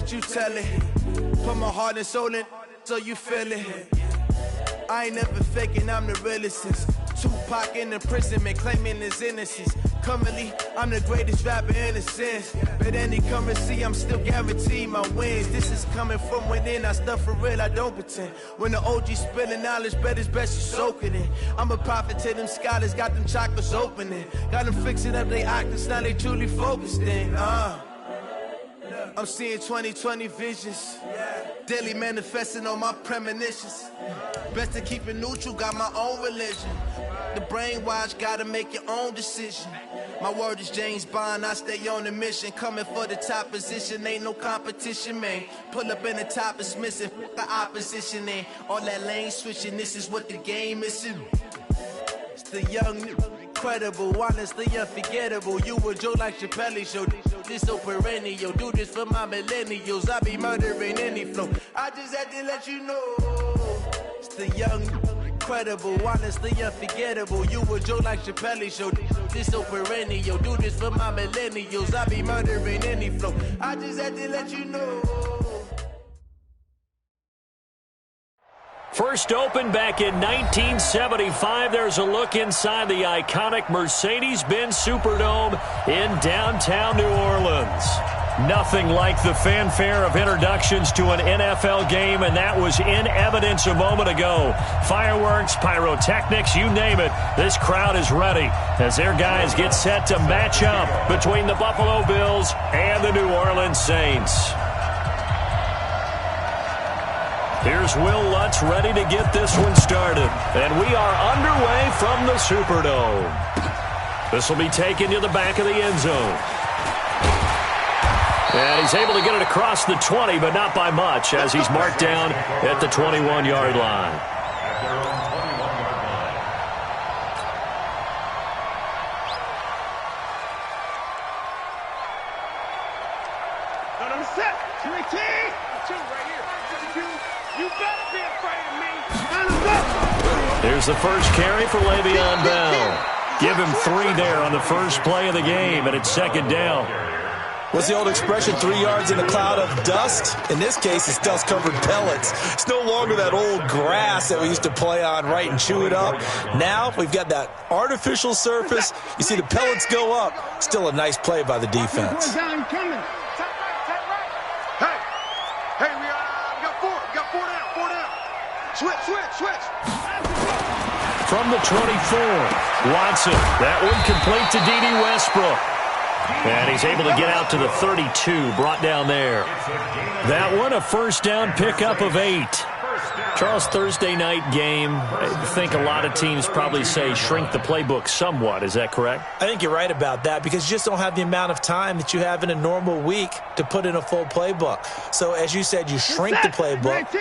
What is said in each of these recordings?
let you tell it. Put my heart and soul in so you feel it. I ain't never faking, I'm the realest since Tupac in the prison, man, claiming his innocence. Currently, I'm the greatest rapper in a sense. But any currency, I'm still guaranteed my wins. This is coming from within, I stuff for real, I don't pretend. When the OG spilling knowledge, bet it's best you soak it in. I'm a prophet to them scholars, got them chakras opening. Got them fixing up their octaves, now they truly focused in. I'm seeing 2020 visions. Daily manifesting on my premonitions. Best to keep it neutral, got my own religion. The brainwash, gotta make your own decision. My word is James Bond, I stay on the mission. Coming for the top position, ain't no competition, man. Pull up in the top is missing, the opposition ain't. All that lane switching, this is what the game is. It's the young, incredible, honestly unforgettable. You a Joe like Chappelle show. This so perennial, do this for my millennials. I be murdering any flow. I just had to let you know. It's the young, incredible, honestly unforgettable. You a Joe like Chappelle show. This so perennial, do this for my millennials. I be murdering any flow. I just had to let you know. First opened back in 1975. There's a look inside the iconic Mercedes-Benz Superdome in downtown New Orleans. Nothing like the fanfare of introductions to an NFL game, and that was in evidence a moment ago. Fireworks, pyrotechnics, you name it. This crowd is ready as their guys get set to match up between the Buffalo Bills and the New Orleans Saints. Here's Will Lutz ready to get this one started. And we are underway from the Superdome. This will be taken to the back of the end zone. And he's able to get it across the 20, but not by much, as he's marked down at the 21-yard line. There's the first carry for Le'Veon Bell. Give him 3 there on the first play of the game, and it's second down. What's the old expression, 3 yards in a cloud of dust? In this case, it's dust-covered pellets. It's no longer that old grass that we used to play on, right, and chew it up. Now we've got that artificial surface. You see the pellets go up. Still a nice play by the defense. Hey, we got 4. We got 4 down. 4 down. Switch. From the 24, Watson. That one complete to D.D. Westbrook. And he's able to get out to the 32, brought down there. That one, a first down pickup of 8. Charles, Thursday night game, I think a lot of teams probably say shrink the playbook somewhat. Is that correct? I think you're right about that because you just don't have the amount of time that you have in a normal week to put in a full playbook. So, as you said, you shrink the playbook,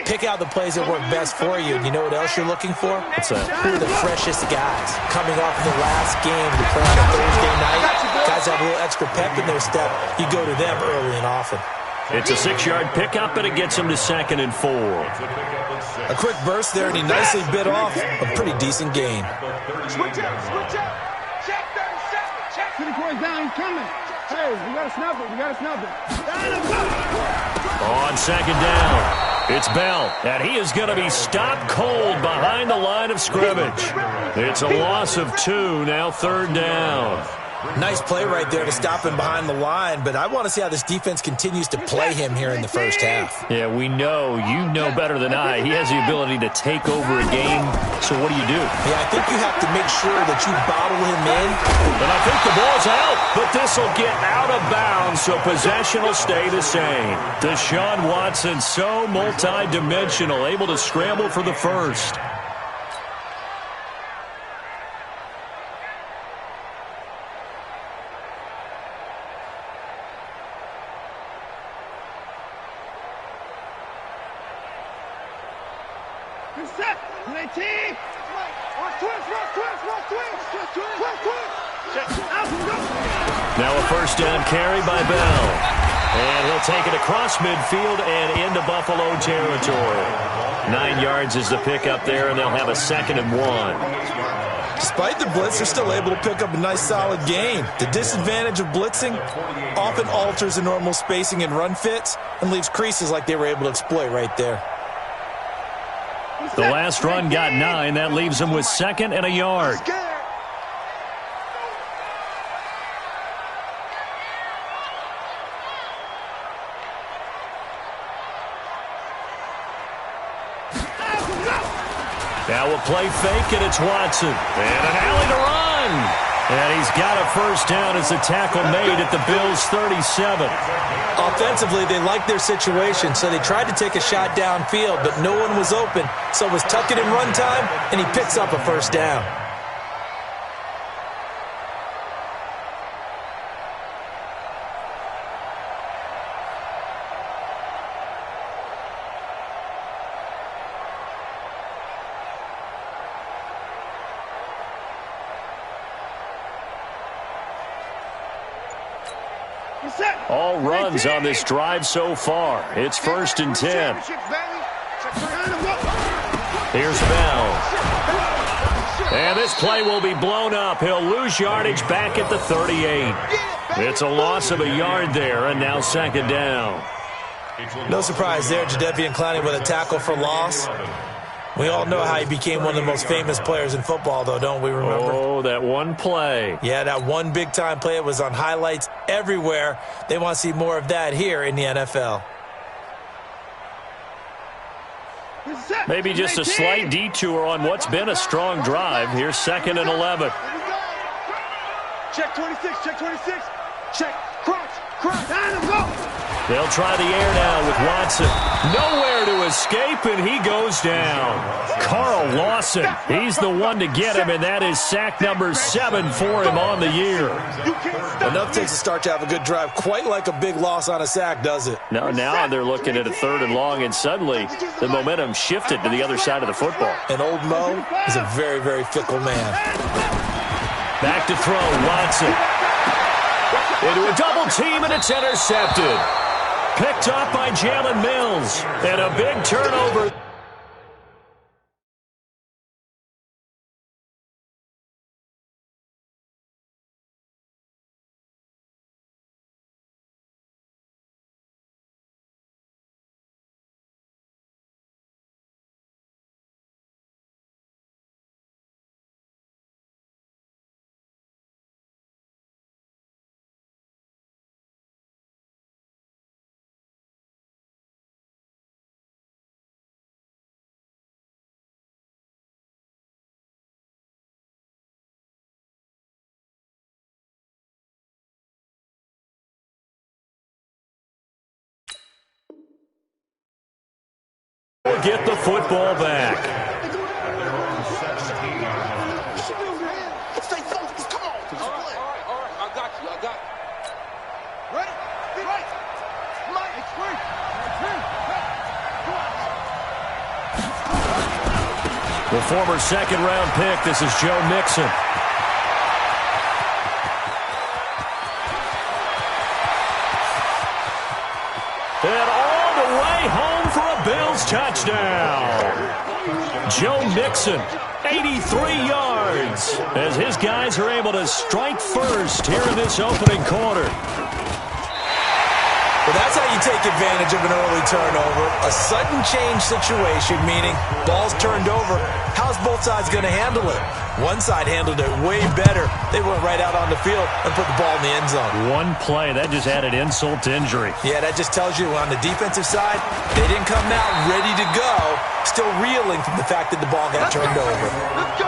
pick out the plays that work best for you. And you know what else you're looking for? What's that? Who are the freshest guys coming off of the last game to play on a Thursday night? Guys have a little extra pep in their step. You go to them early and often. It's a 6-yard pickup, and it gets him to 2nd and 4. A quick burst there, and he nicely bit off a pretty decent gain. Switch up. Check 37. Check. 24 down, coming. Hey, we got to snap it. On second down, it's Bell, and he is going to be stopped cold behind the line of scrimmage. It's a loss of 2, now 3rd down. Nice play right there to stop him behind the line, but I want to see how this defense continues to play him here in the first half. Yeah, we know. You know better than I. He has the ability to take over a game, so what do? Yeah, I think you have to make sure that you bottle him in. And I think the ball's out, but this will get out of bounds, so possession will stay the same. Deshaun Watson, so multi-dimensional, able to scramble for the first. Now a first down carry by Bell. And he'll take it across midfield and into Buffalo territory. 9 yards is the pickup there, and they'll have a 2nd and 1. Despite the blitz, they're still able to pick up a nice solid gain. The disadvantage of blitzing often alters the normal spacing and run fits and leaves creases like they were able to exploit right there. The last run got 9. That leaves them with 2nd and a yard. Now we'll play fake, and it's Watson. And an alley to run. And he's got a first down as the tackle made at the Bills' 37. Offensively, they liked their situation, so they tried to take a shot downfield, but no one was open. So it was tuck it in run time, and he picks up a first down. All runs on this drive so far. It's 1st and 10. Here's Bell. And this play will be blown up. He'll lose yardage back at the 38. It's a loss of a yard there, and now 2nd down. No surprise there, Jadeveon Clowney with a tackle for loss. We all know how he became one of the most famous players in football, though, don't we remember? Oh, that one play. Yeah, that one big-time play. It was on highlights everywhere. They want to see more of that here in the NFL. Maybe just a slight detour on what's been a strong drive. Here's 2nd and 11. Check 26, check 26. Check, crunch, time to go. They'll try the air now with Watson. Nowhere to escape, and he goes down. Carl Lawson, he's the one to get him, and that is sack number 7 for him on the year. Enough takes a start to have a good drive. Quite like a big loss on a sack, does it? No, now they're looking at a 3rd and long, and suddenly the momentum shifted to the other side of the football. And old Mo is a very, very fickle man. Back to throw, Watson. Into a double team, and it's intercepted. Picked off by Jalen Mills. And a big turnover. Get the football back. Stay focused. Come on. All right. I got you. Ready? Right. Mike, it's free. The former 2nd-round pick. This is Joe Mixon. And all the way home for a Bills touchdown. Joe Mixon, 83 yards, as his guys are able to strike first here in this opening quarter. Well, that's how you take advantage of an early turnover. A sudden change situation, meaning ball's turned over. How's both sides going to handle it? One side handled it way better. They went right out on the field and put the ball in the end zone. One play, that just added insult to injury. Yeah, that just tells you on the defensive side, they didn't come out ready to go, still reeling from the fact that the ball got turned over. Let's go.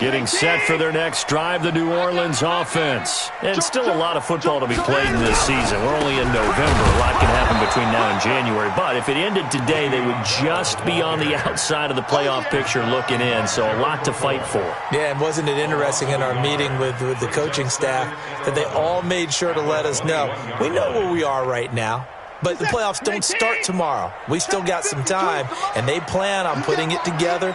Getting set for their next drive, the New Orleans offense. And still a lot of football to be played in this season. We're only in November. A lot can happen between now and January. But if it ended today, they would just be on the outside of the playoff picture looking in. So a lot to fight for. Yeah, and wasn't it interesting in our meeting with the coaching staff that they all made sure to let us know, we know where we are right now. But the playoffs don't start tomorrow. We still got some time, and they plan on putting it together,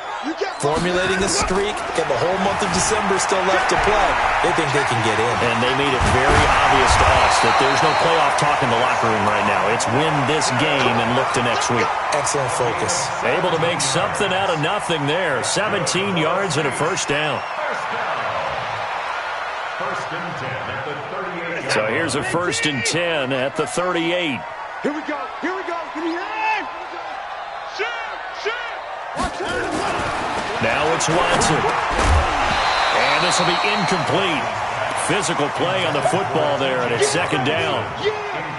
formulating a streak, and the whole month of December still left to play. They think they can get in. And they made it very obvious to us that there's no playoff talk in the locker room right now. It's win this game and look to next week. Excellent focus. Able to make something out of nothing there. 17 yards and a first down. First and 10 at the 38. So here's a first and 10 at the 38. Here we go. Here we go. Give me that. Shoot. Now it's Watson. And this will be incomplete. Physical play on the football there, and it's second down.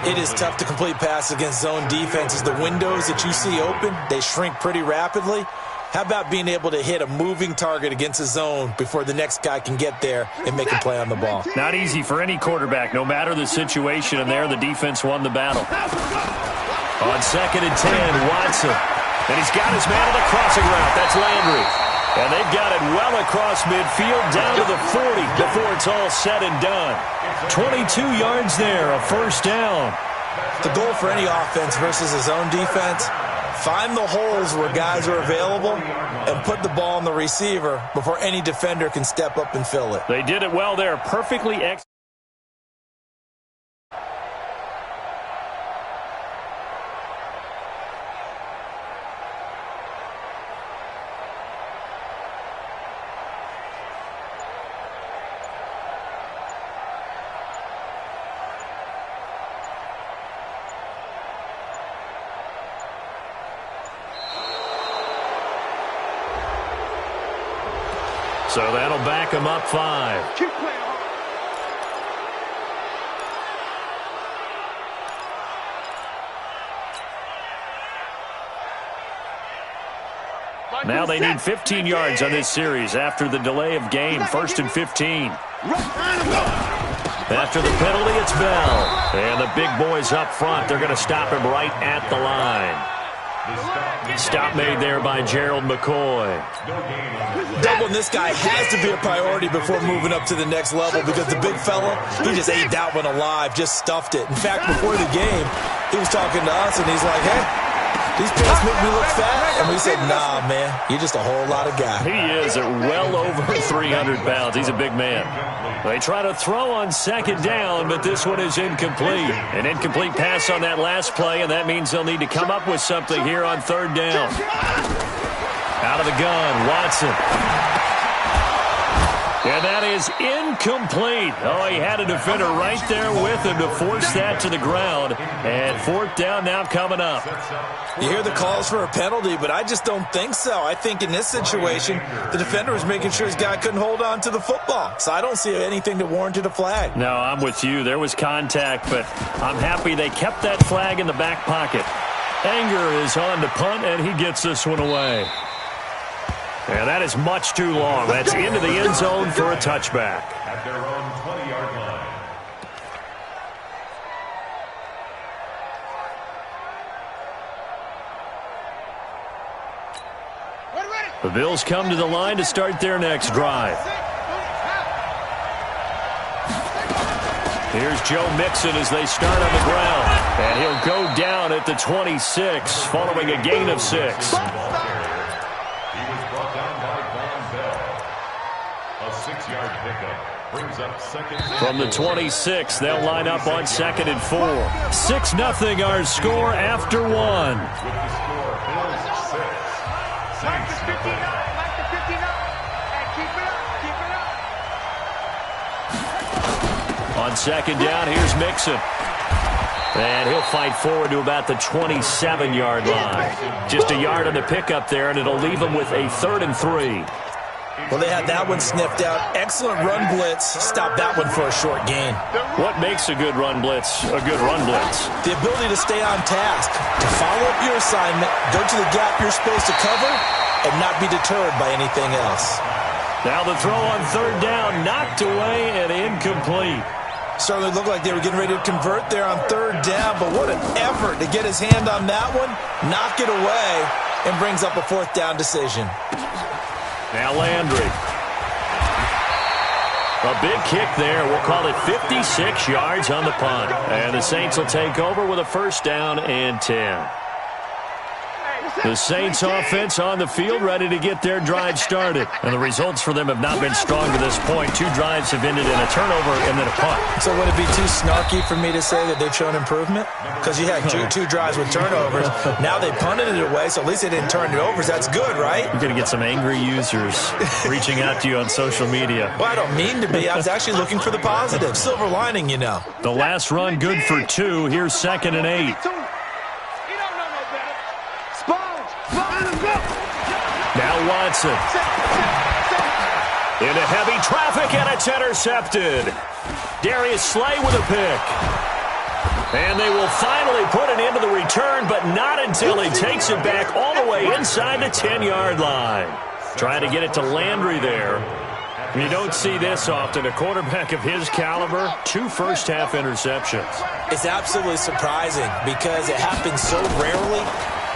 It is tough to complete passes against zone defenses. The windows that you see open, they shrink pretty rapidly. How about being able to hit a moving target against a zone before the next guy can get there and make a play on the ball? Not easy for any quarterback, no matter the situation, and there the defense won the battle. On second and 10, Watson. And he's got his man on the crossing route. That's Landry. And they've got it well across midfield down to the 40 before it's all said and done. 22 yards there, a first down. The goal for any offense versus a zone defense, find the holes where guys are available and put the ball on the receiver before any defender can step up and fill it. They did it well there, perfectly executed. So that'll back him up 5. Keep playing. Now they need 15 yards on this series after the delay of game. First and 15. After the penalty, it's Bell. And the big boys up front, they're going to stop him right at the line. Stop made there by Gerald McCoy. Doubling this guy has to be a priority before moving up to the next level because the big fella, he just ate that one alive, just stuffed it. In fact, before the game, he was talking to us, and he's like, hey, these pants make me look fat. And we said, nah, man, you're just a whole lot of guy. He is at well over 300 pounds. He's a big man. They try to throw on second down, but this one is incomplete. An incomplete pass on that last play, and that means they'll need to come up with something here on third down. Out of the gun, Watson. And that is incomplete. Oh, he had a defender right there with him to force that to the ground. And fourth down now coming up. You hear the calls for a penalty, but I just don't think so. I think in this situation, the defender was making sure his guy couldn't hold on to the football. So I don't see anything that warranted a flag. No, I'm with you. There was contact, but I'm happy they kept that flag in the back pocket. Anger is on to punt, and he gets this one away. And that is much too long. That's into the end zone for a touchback. At their own 20-yard line. The Bills come to the line to start their next drive. Here's Joe Mixon as they start on the ground. And he'll go down at the 26 following a gain of 6. From the 26, they'll line up on second and 4. 6-0 our score after 1. With the score, Bills 6, Saints 0. On second down, here's Mixon. And he'll fight forward to about the 27-yard line. Just a yard on the pickup there, and it'll leave him with a 3rd and 3. Well, they had that one sniffed out. Excellent run blitz. Stop that one for a short gain. What makes a good run blitz a good run blitz? The ability to stay on task, to follow up your assignment, go to the gap you're supposed to cover, and not be deterred by anything else. Now the throw on third down, knocked away and incomplete. Certainly looked like they were getting ready to convert there on third down, but what an effort to get his hand on that one, knock it away, and brings up a fourth down decision. Now Landry. A big kick there. We'll call it 56 yards on the punt. And the Saints will take over with a first down and 10. The Saints offense on the field, ready to get their drive started. And the results for them have not been strong to this point. 2 drives have ended in a turnover and then a punt. So would it be too snarky for me to say that they've shown improvement? Because you had two drives with turnovers. Now they punted it away, so at least they didn't turn it over. That's good, right? You're going to get some angry users reaching out to you on social media. Well, I don't mean to be. I was actually looking for the positive. Silver lining, you know. The last run good for 2. Here's 2nd and 8. Now Watson. Into heavy traffic, and it's intercepted. Darius Slay with a pick. And they will finally put it into the return, but not until he takes it back all the way inside the 10-yard line. Trying to get it to Landry there. You don't see this often. A quarterback of his caliber, 2 first-half interceptions. It's absolutely surprising because it happens so rarely.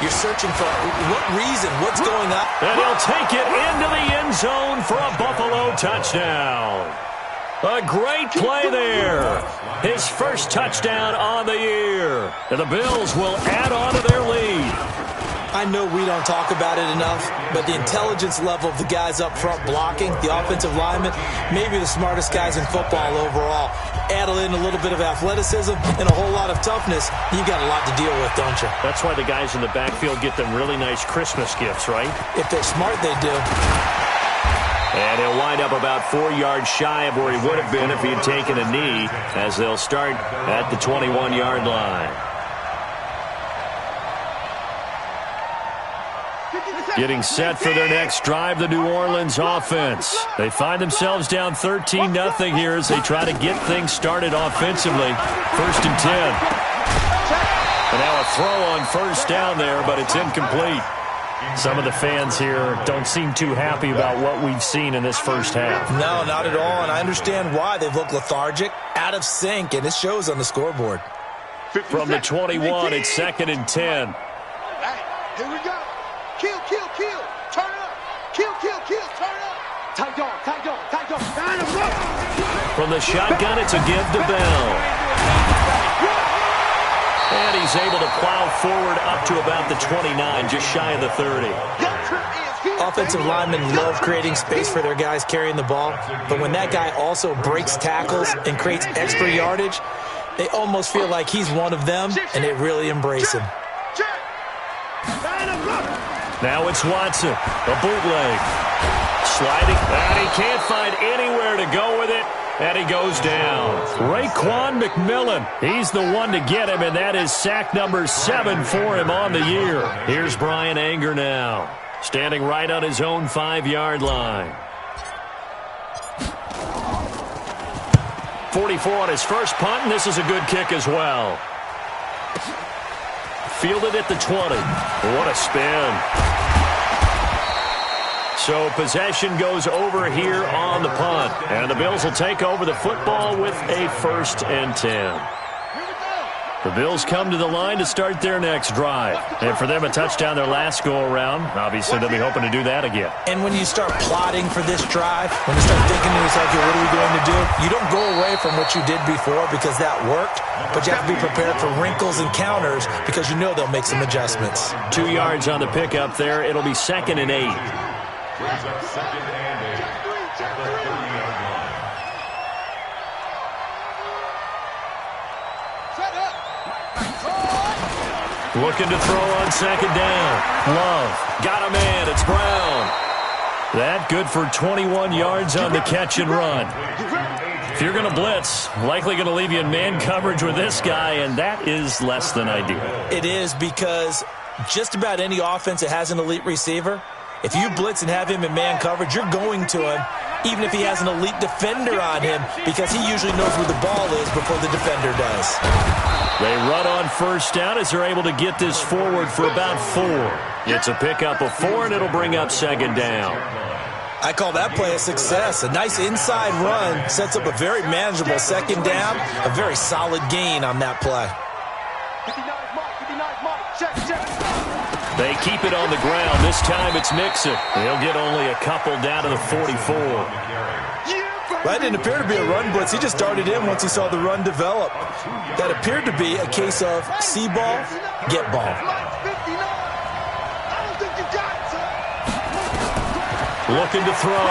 You're searching for what reason, what's going on. And he'll take it into the end zone for a Buffalo touchdown. A great play there. His first touchdown on the year. And the Bills will add on to their lead. I know we don't talk about it enough, but the intelligence level of the guys up front blocking, the offensive linemen, maybe the smartest guys in football overall. Add in a little bit of athleticism and a whole lot of toughness, you got a lot to deal with, don't you? That's why the guys in the backfield get them really nice Christmas gifts, right? If they're smart, they do. And he'll wind up about 4 yards shy of where he would have been if he had taken a knee, as they'll start at the 21-yard line. Getting set for their next drive, the New Orleans offense. They find themselves down 13-0 here as they try to get things started offensively. 1st and 10. And now a throw on first down there, but it's incomplete. Some of the fans here don't seem too happy about what we've seen in this first half. No, not at all, and I understand why. They've looked lethargic, out of sync, and it shows on the scoreboard. From the 21, it's 2nd and 10. Hey, here we go. Kill, turn up. Kill, turn up. Tight dog. From the shotgun, it's a give to Bell. And he's able to plow forward up to about the 29, just shy of the 30. Offensive linemen love creating space for their guys carrying the ball, but when that guy also breaks tackles and creates extra yardage, they almost feel like he's one of them, and they really embrace him. Now it's Watson, a bootleg. Sliding, and he can't find anywhere to go with it, and he goes down. Raekwon McMillan, he's the one to get him, and that is sack number 7 for him on the year. Here's Brian Anger now, standing right on his own 5-yard line. 44 on his first punt, and this is a good kick as well. Fielded at the 20. What a spin. So possession goes over here on the punt. And the Bills will take over the football with a 1st and 10. The Bills come to the line to start their next drive. And for them, a touchdown their last go-around. Obviously, they'll be hoping to do that again. And when you start plotting for this drive, when you start thinking to yourself, okay, what are we going to do? You don't go away from what you did before because that worked, but you have to be prepared for wrinkles and counters because you know they'll make some adjustments. 2 yards on the pickup there. It'll be 2nd and 8. Brings up 2nd and 8. Looking to throw on 2nd down. Love. Got a man. It's Brown. That good for 21 yards on the catch and run. If you're going to blitz, likely going to leave you in man coverage with this guy, and that is less than ideal. It is because just about any offense that has an elite receiver, if you blitz and have him in man coverage, you're going to him, even if he has an elite defender on him, because he usually knows where the ball is before the defender does. They run on first down as they're able to get this forward for about 4. It's a pickup of 4, and it'll bring up 2nd down. I call that play a success. A nice inside run sets up a very manageable 2nd down, a very solid gain on that play. They keep it on the ground. This time it's Mixon. He'll get only a couple down to the 44. Well, that didn't appear to be a run blitz. He just darted in once he saw the run develop. That appeared to be a case of see ball, get ball. Looking to throw.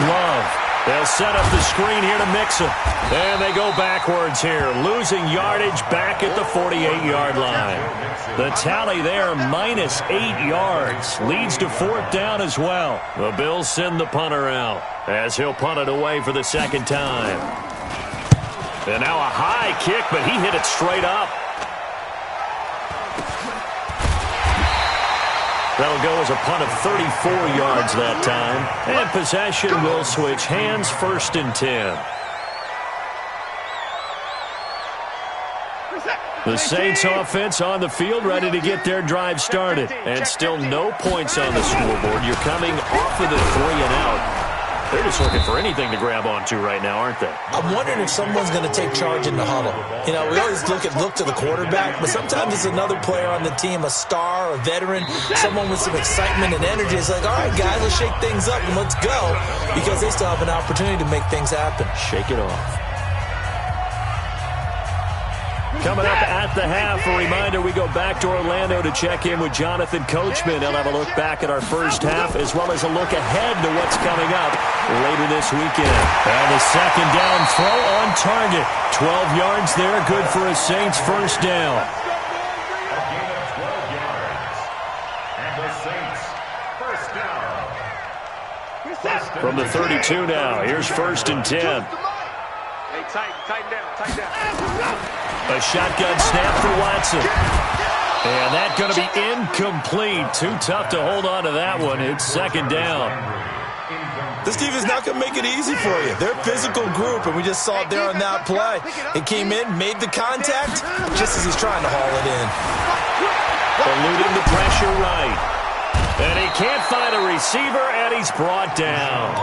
Love. They'll set up the screen here to mix him. And they go backwards here, losing yardage back at the 48-yard line. The tally there, -8 yards. Leads to 4th down as well. The Bills send the punter out as he'll punt it away for the second time. And now a high kick, but he hit it straight up. That'll go as a punt of 34 yards that time. And possession will switch hands, 1st and 10. The Saints offense on the field, ready to get their drive started. And still no points on the scoreboard. You're coming off of the 3 and out. They're just looking for anything to grab onto right now, aren't they? I'm wondering if someone's going to take charge in the huddle. You know, we always look to the quarterback, but sometimes it's another player on the team, a star, a veteran, someone with some excitement and energy. It's like, all right, guys, let's shake things up and let's go, because they still have an opportunity to make things happen. Shake it off. Coming up at the half, a reminder, we go back to Orlando to check in with Jonathan Coachman. He'll have a look back at our first half as well as a look ahead to what's coming up later this weekend. And the second down throw on target. 12 yards there, good for a Saints first down. A gain of 12 yards. And the Saints first down. From the 32 now, here's 1st and 10. Hey, tighten down. A shotgun snap for Watson. And that's going to be incomplete. Too tough to hold on to that one. It's 2nd down. This team is not going to make it easy for you. They're a physical group, and we just saw it there on that play. It came in, made the contact, just as he's trying to haul it in. Eluding the pressure right. And he can't find a receiver, and he's brought down.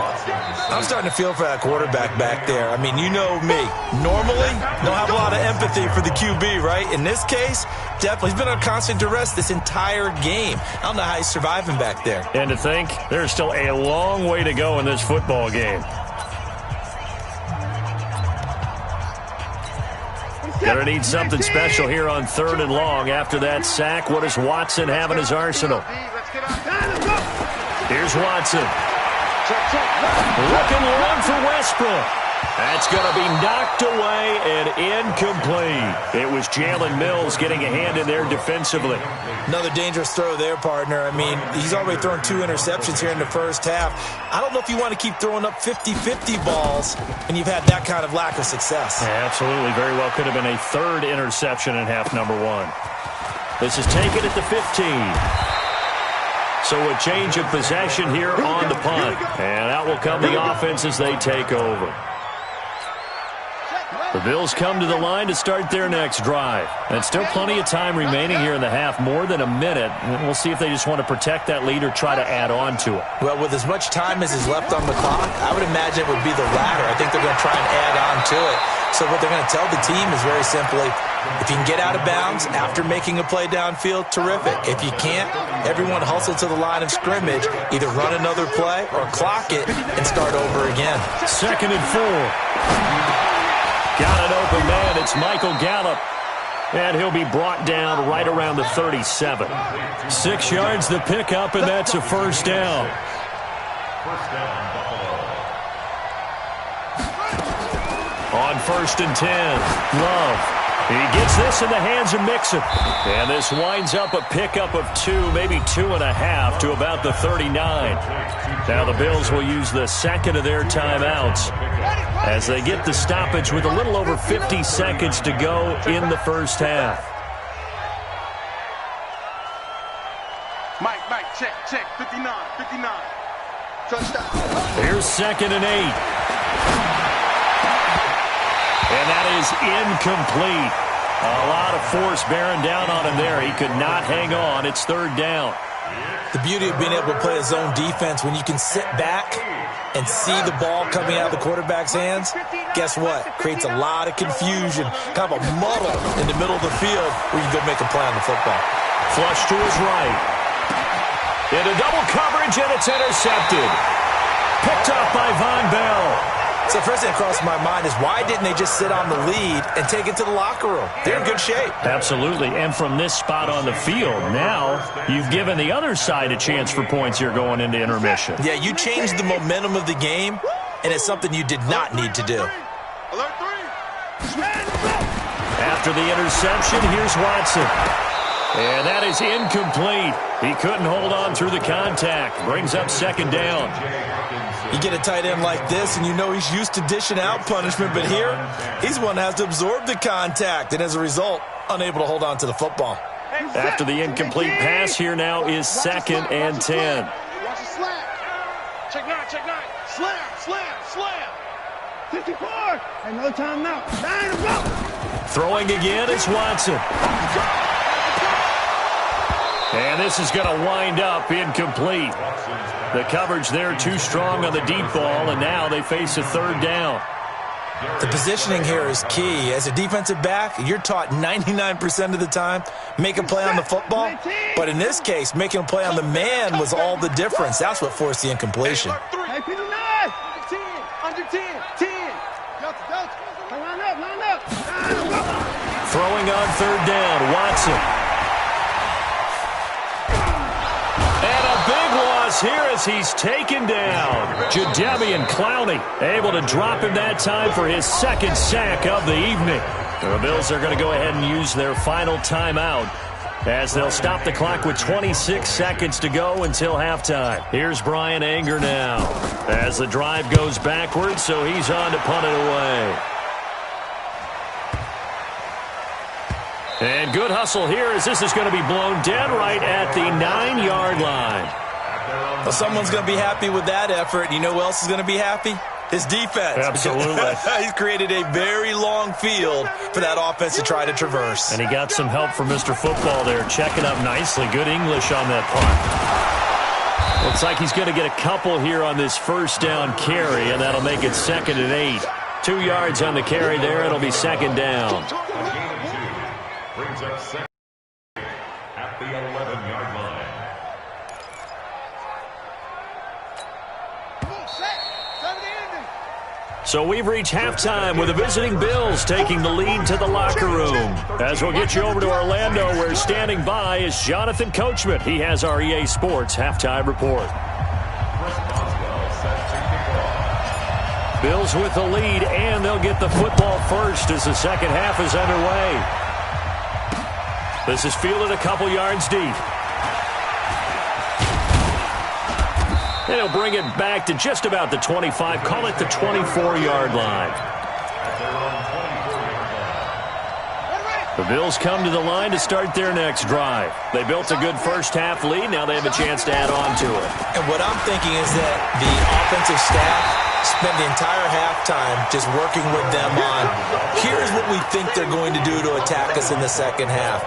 I'm starting to feel for that quarterback back there. I mean, you know me. Normally, don't have a lot of empathy for the QB, right? In this case, definitely. He's been on constant duress this entire game. I don't know how he's surviving back there. And to think, there's still a long way to go in this football game. Gonna need something special here on 3rd and long. After that sack, what does Watson have in his arsenal? Here's Watson. Looking long for Westbrook. That's going to be knocked away and incomplete. It was Jalen Mills getting a hand in there defensively. Another dangerous throw there, partner. I mean, he's already thrown 2 interceptions here in the first half. I don't know if you want to keep throwing up 50-50 balls, and you've had that kind of lack of success. Yeah, absolutely. Very well could have been a 3rd interception in half number 1. This is taken at the 15. So a change of possession here on the punt. And out will come the offense as they take over. The Bills come to the line to start their next drive. And still plenty of time remaining here in the half, more than a minute. And we'll see if they just want to protect that lead or try to add on to it. Well, with as much time as is left on the clock, I would imagine it would be the latter. I think they're going to try and add on to it. So what they're going to tell the team is very simply, if you can get out of bounds after making a play downfield, terrific. If you can't, everyone hustle to the line of scrimmage, either run another play or clock it and start over again. 2nd and 4. Got an open man. It's Michael Gallup. And he'll be brought down right around the 37. 6 yards the pickup, and that's a first down. First down, Buffalo. On 1st and 10, Love. He gets this in the hands of Mixon. And this winds up a pickup of 2, maybe 2.5 to about the 39. Now the Bills will use the second of their timeouts as they get the stoppage with a little over 50 seconds to go in the first half. Mike, check, 59. Touchdown. Here's 2nd and 8. And that is incomplete. A lot of force bearing down on him there. He could not hang on. It's 3rd down. The beauty of being able to play a zone defense, when you can sit back and see the ball coming out of the quarterback's hands, guess what? Creates a lot of confusion, kind of a muddle in the middle of the field where you can go make a play on the football. Flush to his right. Into double coverage, and it's intercepted. Picked up by Von Bell. So the first thing that crosses my mind is why didn't they just sit on the lead and take it to the locker room? They're in good shape. Absolutely. And from this spot on the field, now you've given the other side a chance for points here going into intermission. Yeah, you changed the momentum of the game, and it's something you did not need to do. After the interception, here's Watson. And that is incomplete. He couldn't hold on through the contact. Brings up second down. You get a tight end like this, and you know he's used to dishing out punishment, but here, he's one that has to absorb the contact, and as a result, unable to hold on to the football. After the incomplete pass, here now is 2nd and 10. Watch the slam. Check nine. Slam. 54. Ain't no time now. 9 to go. Throwing again is Watson. And this is going to wind up incomplete. The coverage there too strong on the deep ball, and now they face a 3rd down. The positioning here is key. As a defensive back, you're taught 99% of the time, make a play on the football. But in this case, making a play on the man was all the difference. That's what forced the incompletion. Hey, people, 9. Under 10. Line up. Throwing on 3rd down, Watson. And a big loss here as he's taken down. Jadeveon Clowney able to drop him that time for his 2nd sack of the evening. The Bills are going to go ahead and use their final timeout as they'll stop the clock with 26 seconds to go until halftime. Here's Brian Anger now as the drive goes backwards, so he's on to punt it away. And good hustle here as this is going to be blown dead right at the 9-yard line. Well, someone's going to be happy with that effort. You know who else is going to be happy? His defense. Absolutely. He's created a very long field for that offense to try to traverse. And he got some help from Mr. Football there, checking up nicely. Good English on that punt. Looks like he's going to get a couple here on this 1st down carry, and that'll make it 2nd and 8. 2 yards on the carry there. It'll be 2nd down. Brings up 2nd at the 11-yard line. So we've reached halftime with the visiting Bills taking the lead to the locker room. As we'll get you over to Orlando, where standing by is Jonathan Coachman. He has our EA Sports halftime report. Bills with the lead, and they'll get the football first as the second half is underway. This is fielded a couple yards deep. And he'll bring it back to just about the 25. Call it the 24-yard line. The Bills come to the line to start their next drive. They built a good first-half lead. Now they have a chance to add on to it. And what I'm thinking is that the offensive staff spend the entire halftime just working with them on, here's what we think they're going to do to attack us in the second half.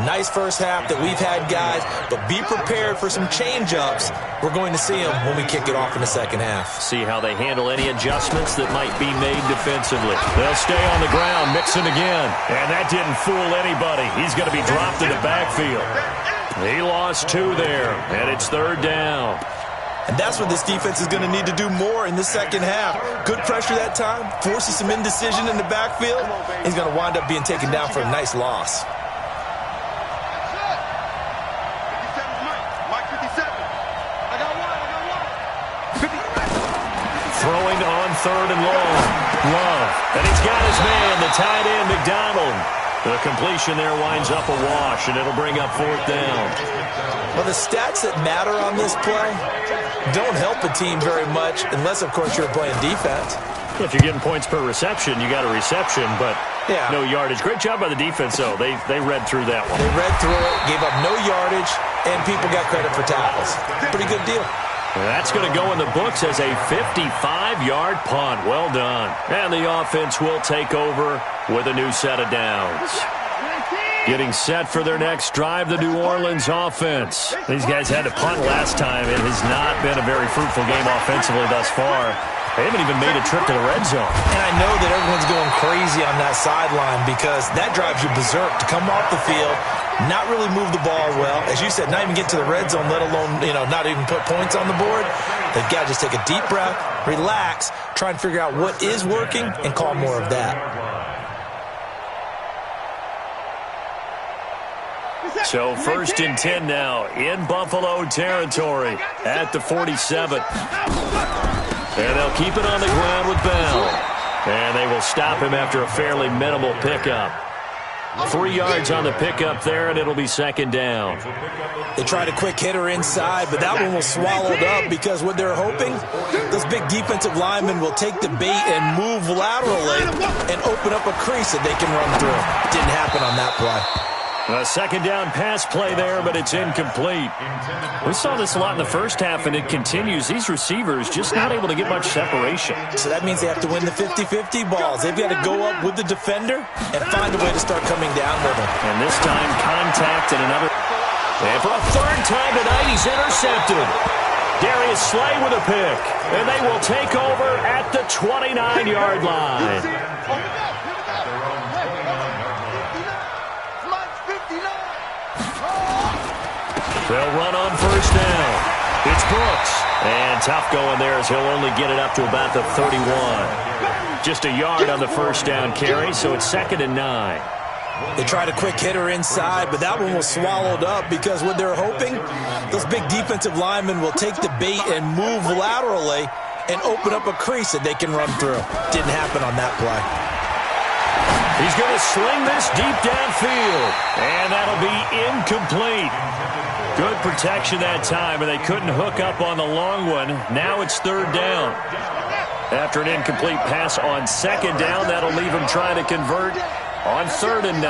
Nice first half that we've had, guys, but be prepared for some change-ups. We're going to see them when we kick it off in the second half. See how they handle any adjustments that might be made defensively. They'll stay on the ground, mixing again. And that didn't fool anybody. He's going to be dropped in the backfield. He lost 2 there, and it's 3rd down. And that's what this defense is going to need to do more in the second half. Good pressure that time, forces some indecision in the backfield. He's going to wind up being taken down for a nice loss. Throwing on 3rd and long. Love. And he's got his man, the tight end, McDonald. The completion there winds up a wash, and it'll bring up 4th down. Well, the stats that matter on this play don't help a team very much unless, of course, you're playing defense. If you're getting points per reception, you got a reception, but no yardage. Great job by the defense, though. They read through that one. They read through it, gave up no yardage, and people got credit for tackles. Pretty good deal. That's going to go in the books as a 55-yard punt. Well done. And the offense will take over with a new set of downs. Getting set for their next drive, the New Orleans offense. These guys had to punt last time. It has not been a very fruitful game offensively thus far. They haven't even made a trip to the red zone. And I know that everyone's going crazy on that sideline because that drives you berserk to come off the field, not really move the ball well. As you said, not even get to the red zone, let alone, not even put points on the board. They've got to just take a deep breath, relax, try and figure out what is working and call more of that. So 1st and 10 now in Buffalo territory at the 47. And they'll keep it on the ground with Bell. And they will stop him after a fairly minimal pickup. 3 yards on the pickup there, and it'll be 2nd down. They tried a quick hitter inside, but that one was swallowed up because what they're hoping, those big defensive linemen will take the bait and move laterally and open up a crease that they can run through. Didn't happen on that play. A 2nd down pass play there, but it's incomplete. We saw this a lot in the first half, and it continues. These receivers just not able to get much separation. So that means they have to win the 50-50 balls. They've got to go up with the defender and find a way to start coming down with them. And this time, contact and another. And for a 3rd time tonight, he's intercepted. Darius Slay with a pick. And they will take over at the 29-yard line. They'll run on 1st down. It's Brooks. And tough going there as he'll only get it up to about the 31. Just a yard on the 1st down carry, so it's 2nd and 9. They tried a quick hitter inside, but that one was swallowed up because what they're hoping, those big defensive linemen will take the bait and move laterally and open up a crease that they can run through. Didn't happen on that play. He's going to sling this deep downfield, and that'll be incomplete. Good protection that time, and they couldn't hook up on the long one. Now it's 3rd down. After an incomplete pass on 2nd down, that'll leave him trying to convert on 3rd and 9.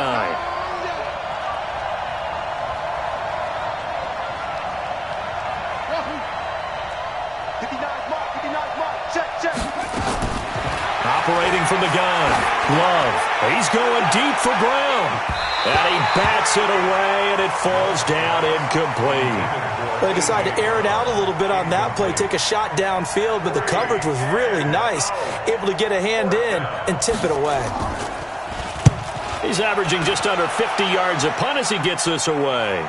Operating from the gun, Love. He's going deep for Brown. And he bats it away, and it falls down incomplete. They decided to air it out a little bit on that play, take a shot downfield, but the coverage was really nice, able to get a hand in and tip it away. He's averaging just under 50 yards a punt as he gets this away.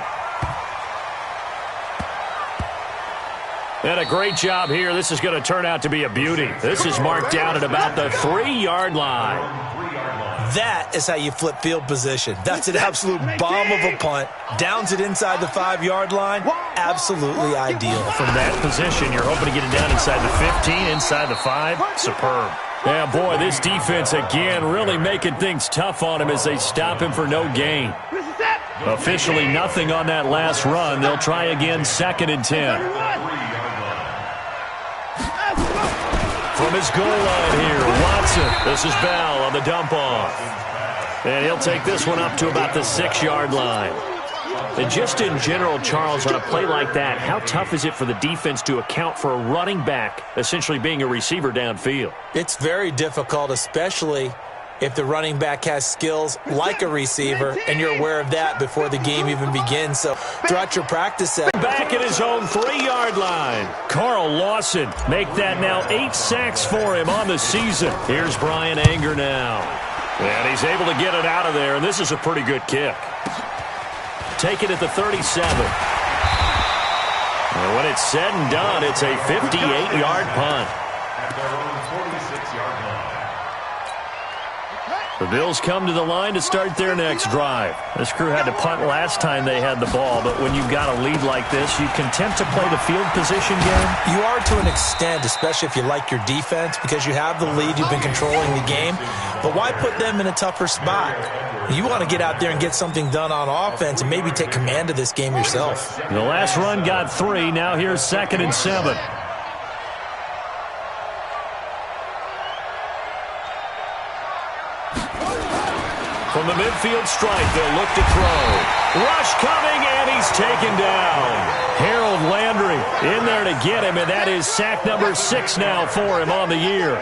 And a great job here. This is going to turn out to be a beauty. This is marked down at about the 3-yard line. That is how you flip field position. That's an absolute bomb of a punt. Downs it inside the 5-yard line. Absolutely ideal. From that position, you're hoping to get it down inside the 15, inside the 5. Superb. Yeah, boy, this defense again really making things tough on him as they stop him for no gain. Officially nothing on that last run. They'll try again 2nd and 10. From his goal line here, Watson. This is Bell on the dump off. And he'll take this one up to about the 6-yard line. And just in general, Charles, on a play like that, how tough is it for the defense to account for a running back essentially being a receiver downfield? It's very difficult, especially if the running back has skills like a receiver, and you're aware of that before the game even begins. So throughout your practice set. Back at his own 3-yard line. Carl Lawson make that now 8 sacks for him on the season. Here's Brian Anger now. And he's able to get it out of there, and this is a pretty good kick. Take it at the 37. And when it's said and done, it's a 58-yard punt. At their own 46-yard line. The Bills come to the line to start their next drive. This crew had to punt last time they had the ball, but when you've got a lead like this, you content to play the field position game? You are to an extent, especially if you like your defense, because you have the lead, you've been controlling the game. But why put them in a tougher spot? You want to get out there and get something done on offense and maybe take command of this game yourself. The last run got 3. Now here's 2nd and 7. From the midfield stripe, they'll look to throw. Rush coming, and he's taken down. Harold Landry in there to get him, and that is sack number 6 now for him on the year.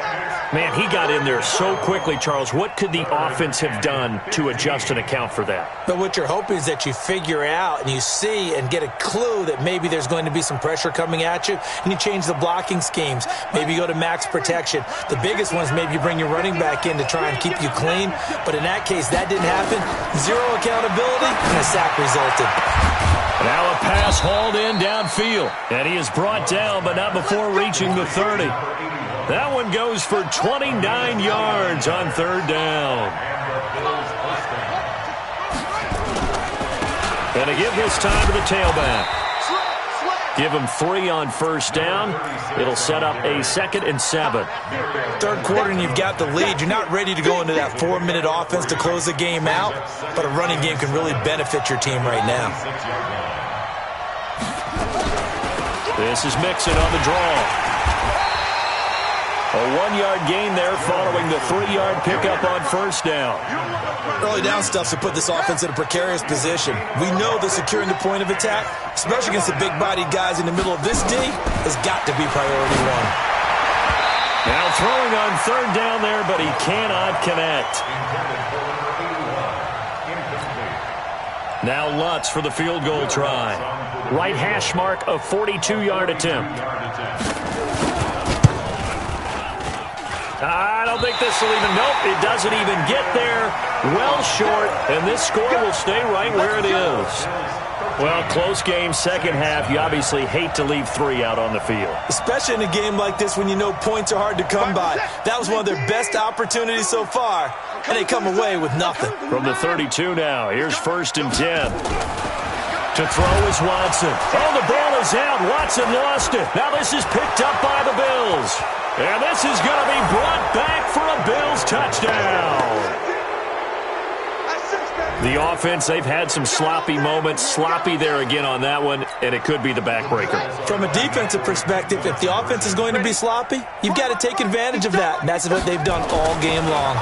Man, he got in there so quickly, Charles. What could the offense have done to adjust and account for that? But what you're hoping is that you figure out and you see and get a clue that maybe there's going to be some pressure coming at you, and you change the blocking schemes. Maybe you go to max protection. The biggest one is maybe you bring your running back in to try and keep you clean. But in that case, that didn't happen. Zero accountability, and a sack resulted. Now a pass hauled in downfield, and he is brought down, but not before reaching the 30. That one goes for 29 yards on third down. And to give this time to the tailback. Give him 3 on first down. It'll set up a 2nd and 7. Third quarter and you've got the lead. You're not ready to go into that 4-minute offense to close the game out, but a running game can really benefit your team right now. This is Mixon on the draw. A 1-yard gain there following the 3-yard pickup on first down. Early down stuff to put this offense in a precarious position. We know that securing the point of attack, especially against the big-bodied guys in the middle of this D, has got to be priority one. Now throwing on third down there, but he cannot connect. Now Lutz for the field goal try. Right hash mark, a 42-yard attempt. I don't think this will even, nope, it doesn't even get there. Well short, and this score will stay right where it is. Well, close game, second half. You obviously hate to leave 3 out on the field. Especially in a game like this when you know points are hard to come by. That was one of their best opportunities so far, and they come away with nothing. From the 32 now, here's 1st and 10. To throw is Watson. Oh, the ball is out. Watson lost it. Now this is picked up by the Bills. And this is going to be brought back for a Bills touchdown. The offense, they've had some sloppy moments. Sloppy there again on that one, and it could be the backbreaker. From a defensive perspective, if the offense is going to be sloppy, you've got to take advantage of that, and that's what they've done all game long.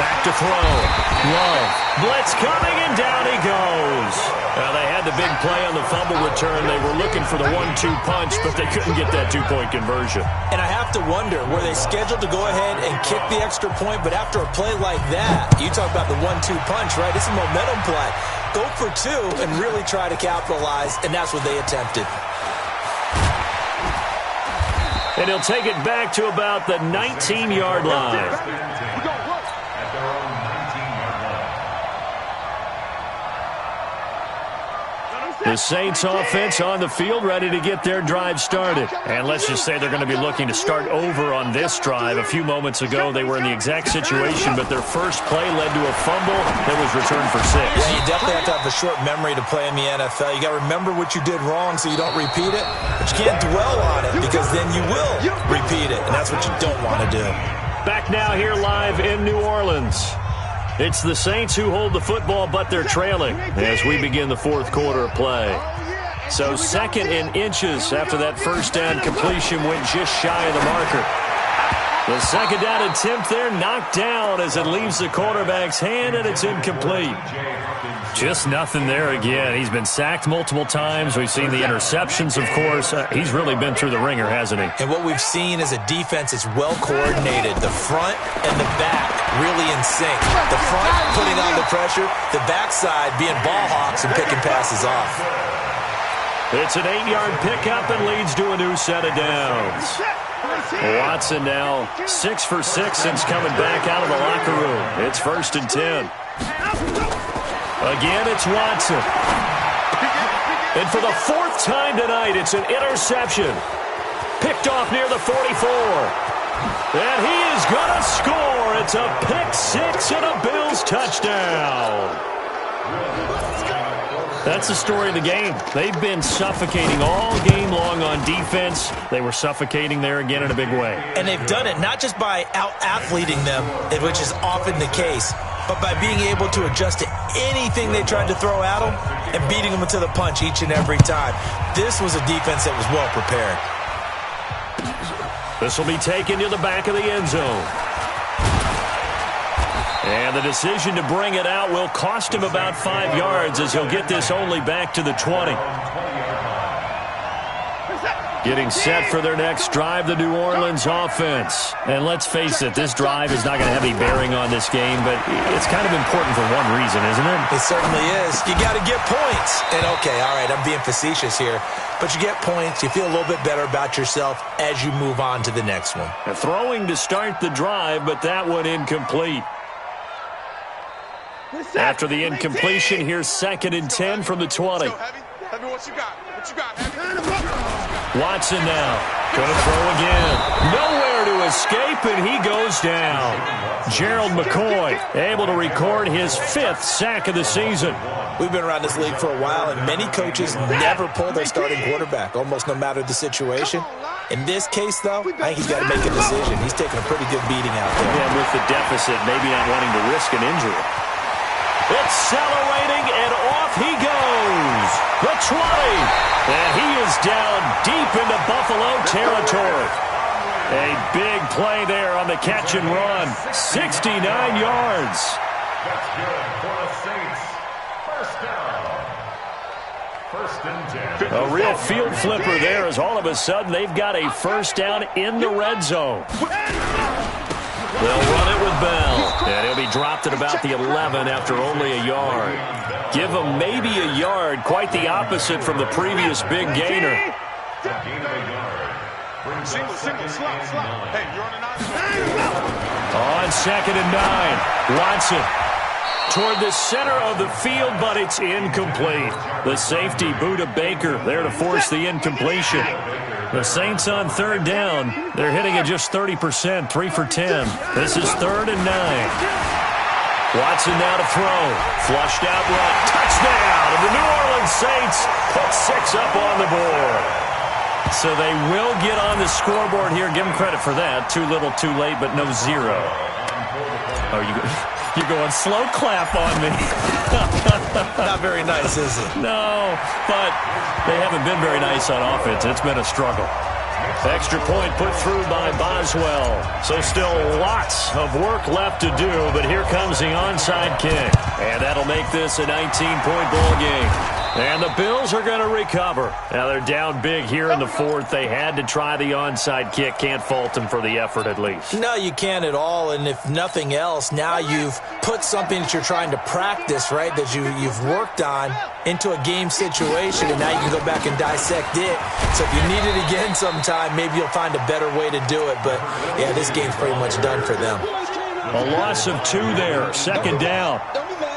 Back to throw. Love. Blitz coming, and down he goes. Now, they had the big play on the fumble return. They were looking for the 1-2 punch, but they couldn't get that 2-point conversion. And I have to wonder, were they scheduled to go ahead and kick the extra point, but after a play like that, you talk about the 1-2 punch, right? It's a momentum play. Go for 2 and really try to capitalize, and that's what they attempted. And he'll take it back to about the 19-yard line. The Saints offense on the field, ready to get their drive started. And let's just say they're going to be looking to start over on this drive. A few moments ago, they were in the exact situation, but their first play led to a fumble that was returned for 6. Yeah, you definitely have to have a short memory to play in the NFL. You got to remember what you did wrong so you don't repeat it, but you can't dwell on it because then you will repeat it, and that's what you don't want to do. Back now here live in New Orleans. It's the Saints who hold the football, but they're trailing as we begin the 4th quarter of play. So 2nd and inches after that first down completion went just shy of the marker. The 2nd down attempt there knocked down as it leaves the quarterback's hand, and it's incomplete. Just nothing there again. He's been sacked multiple times. We've seen the interceptions, of course. He's really been through the ringer, hasn't he? And what we've seen is a defense that's well coordinated. The front and the back really in sync. The front putting on the pressure, the backside being ball hawks and picking passes off. It's an 8-yard pickup and leads to a new set of downs. Watson now 6 for 6 since coming back out of the locker room. It's 1st and 10. Again, it's Watson. And for the 4th time tonight, it's an interception. Picked off near the 44. And he is going to score. It's a pick 6 and a Bills touchdown. That's the story of the game. They've been suffocating all game long on defense. They were suffocating there again in a big way. And they've done it not just by out-athleting them, which is often the case, but by being able to adjust to anything they tried to throw at them and beating them to the punch each and every time. This was a defense that was well prepared. This will be taken to the back of the end zone. And the decision to bring it out will cost him about 5 yards as he'll get this only back to the 20. Getting set for their next drive, the New Orleans offense. And let's face it, this drive is not going to have any bearing on this game, but it's kind of important for one reason, isn't it? It certainly is. You got to get points. And, okay, all right, I'm being facetious here. But you get points, you feel a little bit better about yourself as you move on to the next one. A throwing to start the drive, but that one incomplete. After the incompletion, here's 2nd and 10 from the 20. Heavy, what you got? What you got, Heavy? Watson now. Going to throw again. Nowhere to escape, and he goes down. Gerald McCoy able to record his 5th sack of the season. We've been around this league for a while, and many coaches never pull their starting quarterback, almost no matter the situation. In this case, though, I think he's got to make a decision. He's taking a pretty good beating out there. Yeah, with the deficit, maybe not wanting to risk an injury. Accelerating, and off he goes. The 20. And he is down deep into Buffalo territory. A big play there on the catch and run. 69 yards. That's good for the Saints. First down. 1st and 10. A real field flipper there as all of a sudden they've got a 1st down in the red zone. They'll run it with Bell, and he'll be dropped at about the 11 after only a yard. Give him maybe a yard, quite the opposite from the previous big gainer. Single, slot. Hey, you're on On 2nd and 9, Watson toward the center of the field, but it's incomplete. The safety, Buda Baker, there to force the incompletion. The Saints on 3rd down. They're hitting at just 30%, 3 for 10. This is 3rd and 9. Watson now to throw. Flushed out run. Touchdown! And the New Orleans Saints put 6 up on the board. So they will get on the scoreboard here. Give them credit for that. Too little, too late, but no 0. Oh, you're going slow clap on me. Not very nice, is it? No, but they haven't been very nice on offense. It's been a struggle. Extra point put through by Boswell. So still lots of work left to do, but here comes the onside kick. And that'll make this a 19-point ball game. And the Bills are going to recover. Now they're down big here in the 4th. They had to try the onside kick. Can't fault them for the effort at least. No, you can't at all. And if nothing else, now you've put something that you're trying to practice, right, that you've worked on into a game situation, and now you can go back and dissect it. So if you need it again sometime, maybe you'll find a better way to do it. But, yeah, this game's pretty much done for them. A loss of 2 there. 2nd down.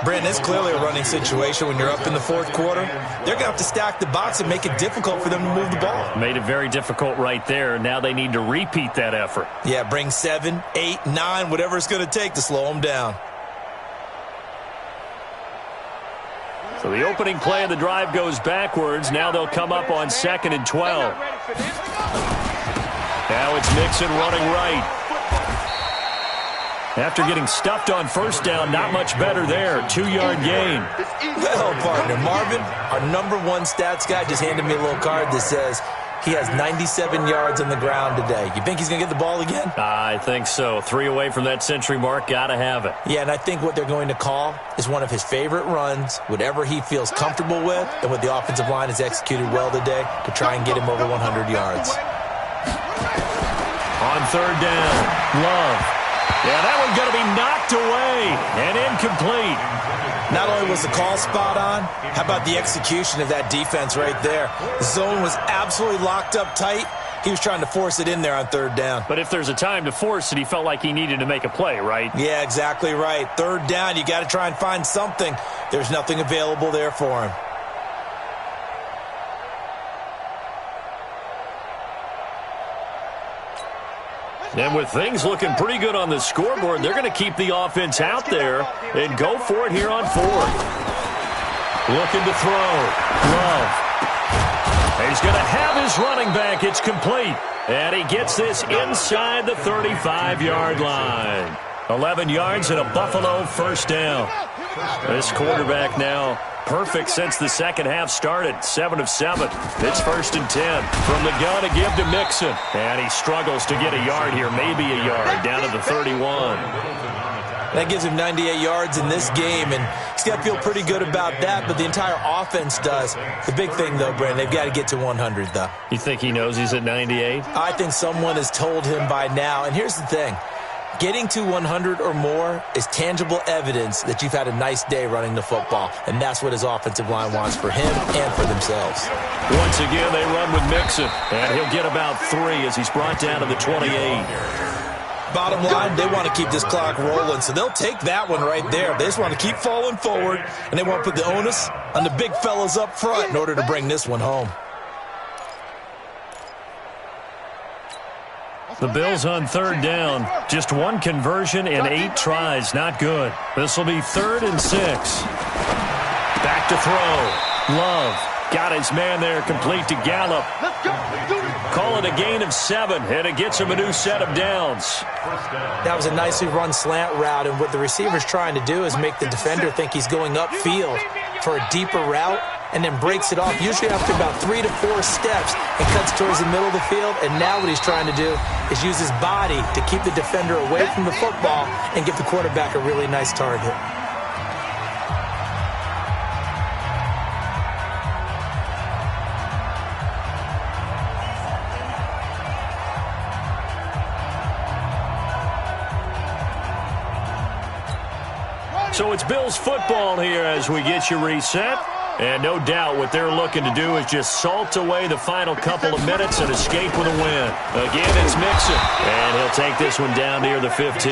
Brandon, it's clearly a running situation when you're up in the 4th quarter. They're going to have to stack the box and make it difficult for them to move the ball. Made it very difficult right there. Now they need to repeat that effort. Yeah, bring 7, 8, 9, whatever it's going to take to slow them down. So the opening play of the drive goes backwards. Now they'll come up on 2nd and 12. Now it's Mixon running right. After getting stuffed on 1st down, not much better there. 2-yard gain. Well, partner, Marvin, our #1 stats guy, just handed me a little card that says he has 97 yards on the ground today. You think he's going to get the ball again? I think so. 3 away from that century mark. Got to have it. Yeah, and I think what they're going to call is one of his favorite runs, whatever he feels comfortable with, and what the offensive line has executed well today to try and get him over 100 yards. On 3rd down, Love. Yeah, that one's going to be knocked away and incomplete. Not only was the call spot on, how about the execution of that defense right there? The zone was absolutely locked up tight. He was trying to force it in there on 3rd down. But if there's a time to force it, he felt like he needed to make a play, right? Yeah, exactly right. 3rd down, you got to try and find something. There's nothing available there for him. And with things looking pretty good on the scoreboard, they're going to keep the offense out there and go for it here on 4th. Looking to throw. Love. He's going to have his running back. It's complete. And he gets this inside the 35-yard line. 11 yards and a Buffalo 1st down. This quarterback now perfect since the 2nd half started. 7 of 7. It's 1st and 10. From the gun to give to Mixon. And he struggles to get a yard here. Maybe a yard down to the 31. That gives him 98 yards in this game, and he's got to feel pretty good about that, but the entire offense does. The big thing, though, Brandon, they've got to get to 100, though. You think he knows he's at 98? I think someone has told him by now, and here's the thing. Getting to 100 or more is tangible evidence that you've had a nice day running the football, and that's what his offensive line wants for him and for themselves. Once again, they run with Mixon, and he'll get about 3 as he's brought down to the 28. Bottom line, they want to keep this clock rolling, so they'll take that one right there. They just want to keep falling forward, and they want to put the onus on the big fellas up front in order to bring this one home. The Bills on 3rd down. Just 1 conversion in 8 tries. Not good. This will be 3rd and 6. Back to throw. Love got his man there, complete to Gallup. Call it a gain of 7, and it gets him a new set of downs. That was a nicely run slant route, and what the receiver's trying to do is make the defender think he's going upfield for a deeper route, and then breaks it off, usually after about 3 to 4 steps, and cuts towards the middle of the field. And now what he's trying to do is use his body to keep the defender away from the football and give the quarterback a really nice target. So it's Bills football here as we get you reset. And no doubt what they're looking to do is just salt away the final couple of minutes and escape with a win. Again, it's Mixon. And he'll take this one down near the 15.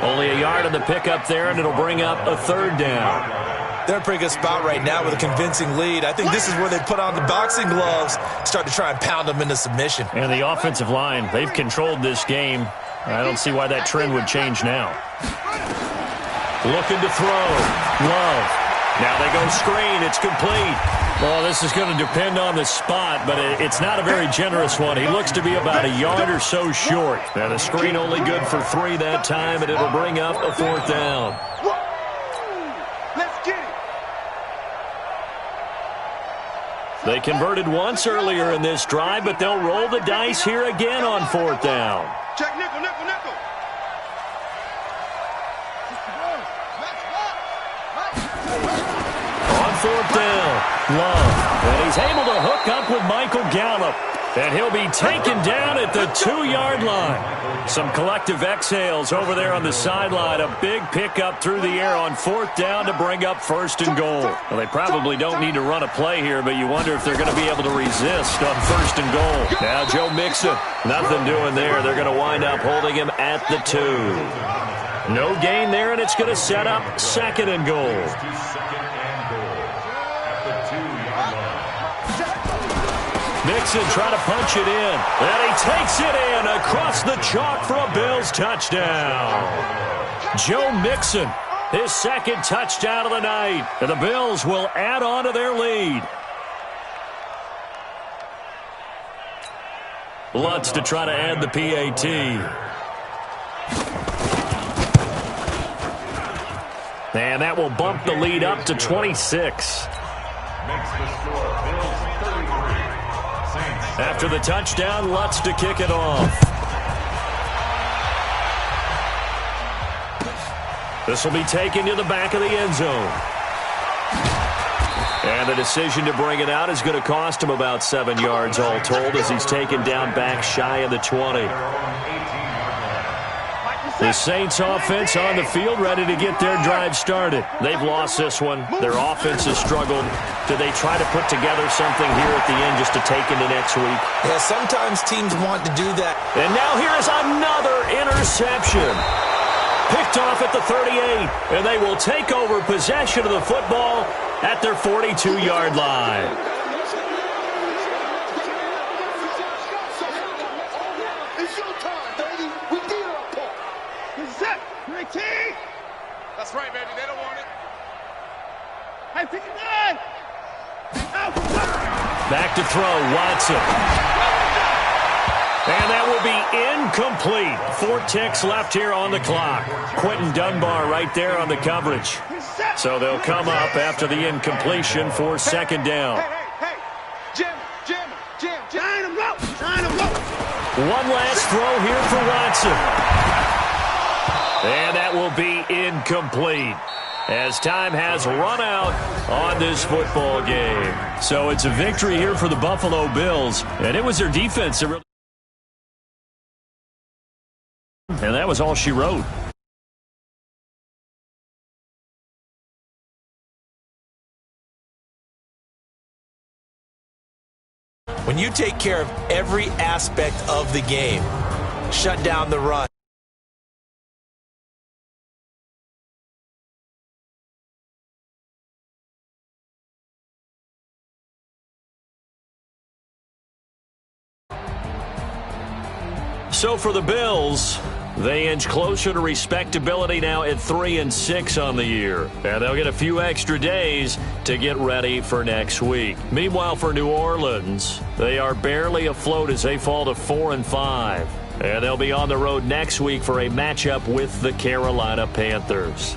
Only a yard on the pickup there, and it'll bring up a 3rd down. They're in a pretty good spot right now with a convincing lead. I think this is where they put on the boxing gloves, start to try and pound them into submission. And the offensive line, they've controlled this game. I don't see why that trend would change now. Looking to throw. Love. Now they go screen. It's complete. Well, this is going to depend on the spot, but it's not a very generous one. He looks to be about a yard or so short. And the screen only good for 3 that time, and it'll bring up a 4th down. Let's get it. They converted once earlier in this drive, but they'll roll the dice here again on 4th down. Check nickel, nickel, nickel. On 4th down, Love. And he's able to hook up with Michael Gallup. And he'll be taken down at the 2-yard line. Some collective exhales over there on the sideline. A big pickup through the air on 4th down to bring up 1st and goal. Well, they probably don't need to run a play here, but you wonder if they're going to be able to resist on 1st and goal. Now Joe Mixon, nothing doing there. They're going to wind up holding him at the 2. No gain there, and it's going to set up 2nd and goal. Mixon trying to punch it in, and he takes it in across the chalk for a Bills touchdown. Joe Mixon, his 2nd touchdown of the night, and the Bills will add on to their lead. Lutz to try to add the PAT. And that will bump the lead up to 26. Makes the score Bills 33. After the touchdown, Lutz to kick it off. This will be taken to the back of the end zone. And the decision to bring it out is going to cost him about 7 yards all told as he's taken down back shy of the 20. The Saints offense on the field ready to get their drive started. They've lost this one. Their offense has struggled. Do they try to put together something here at the end just to take into next week? Yeah, sometimes teams want to do that. And now here is another interception. Picked off at the 38, and they will take over possession of the football at their 42-yard line. It's your time, baby. We did our part. Set. 19. That's right, baby. They don't want it. Hey, 59. Back to throw, Watson. And that will be incomplete. 4 ticks left here on the clock. Quentin Dunbar right there on the coverage. So they'll come up after the incompletion for 2nd down. Hey. Jim. Trying to go. One last throw here for Watson. And that will be incomplete, as time has run out on this football game. So it's a victory here for the Buffalo Bills, and it was their defense that really... And that was all she wrote. When you take care of every aspect of the game, shut down the run. So for the Bills, they inch closer to respectability now at 3-6 on the year. And they'll get a few extra days to get ready for next week. Meanwhile, for New Orleans, they are barely afloat as they fall to 4-5. And they'll be on the road next week for a matchup with the Carolina Panthers.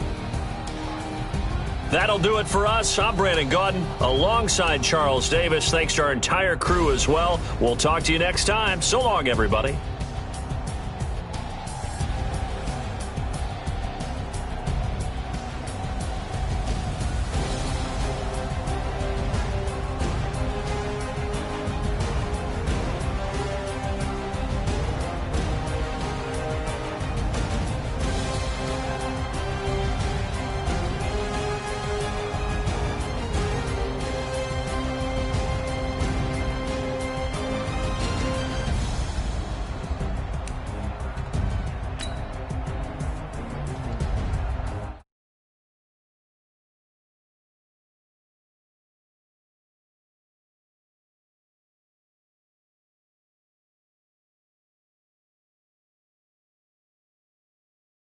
That'll do it for us. I'm Brandon Gaudin alongside Charles Davis. Thanks to our entire crew as well. We'll talk to you next time. So long, everybody.